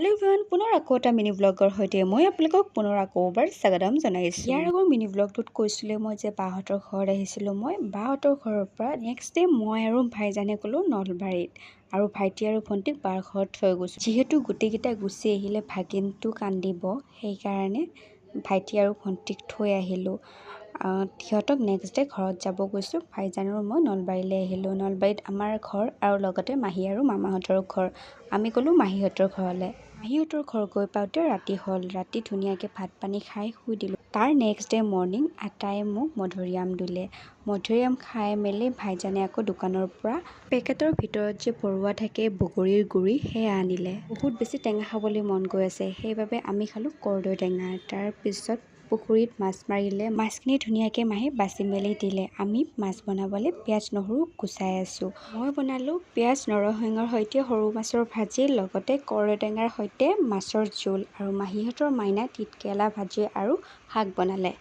Hello' everyone, পুনৰ আকৌ এটা মিনি ব্লগৰ সৈতে মই আপোনালোকক পুনৰ আকৌ এবাৰ স্বাগতম জনাইছোঁ। ইয়াৰ আগৰ মিনি ব্লগটোত কৈছিলোঁ মই যে বাহঁতৰ ঘৰত আহিছিলোঁ। মই বাহঁতৰ ঘৰৰ পৰা নেক্সট ডে মই আৰু ভাইজানে গ'লোঁ নলবাৰীত, আৰু ভাইটি আৰু ভণ্টিক বাৰ ঘৰত থৈ গৈছোঁ। যিহেতু গোটেইকেইটা গুচি আহিলে ভাগিনটো কান্দিব, সেইকাৰণে ভাইটি আৰু ভণ্টিক থৈ আহিলোঁ। সিহঁতক নেক্সট ডে ঘৰত যাব গৈছোঁ। ভাইজান আৰু মই নলবাৰীলৈ আহিলোঁ। নলবাৰীত আমাৰ ঘৰ আৰু লগতে মাহী আৰু মামাহঁতৰ ঘৰ। আমি গ'লোঁ মাহীহঁতৰ ঘৰলৈ। মাহীহঁতৰ ঘৰ গৈ পাওঁতে ৰাতি হ'ল। ৰাতি ধুনীয়াকৈ ভাত পানী খাই শুই দিলোঁ। তাৰ নেক্সট ডে মৰ্ণিং আটায়ে মোক মধুৰিআম দিলে। মধুৰিআম খাই মেলি ভাইজানে আকৌ দোকানৰ পৰা পেকেটৰ ভিতৰত যে ভৰোৱা থাকে বগৰীৰ গুড়ি, সেয়া আনিলে। বহুত বেছি টেঙা খাবলৈ মন গৈ আছে, সেইবাবে আমি খালোঁ কৰ্দৈ টেঙা। তাৰপিছত পুখুৰীত মাছ মাৰিলে, মাছখিনি ধুনীয়াকৈ মাহী বাছি মেলি দিলে। আমি মাছ বনাবলৈ পিঁয়াজ নহৰু গুচাই আছোঁ। মই বনালোঁ পিঁয়াজ নৰসিংহৰ সৈতে সৰু মাছৰ ভাজি, লগতে কৰ্দৈ টেঙাৰ সৈতে মাছৰ জোল, আৰু মাহীহঁতৰ মাইনা তিতকেৰেলা ভাজি আৰু শাক বনালে।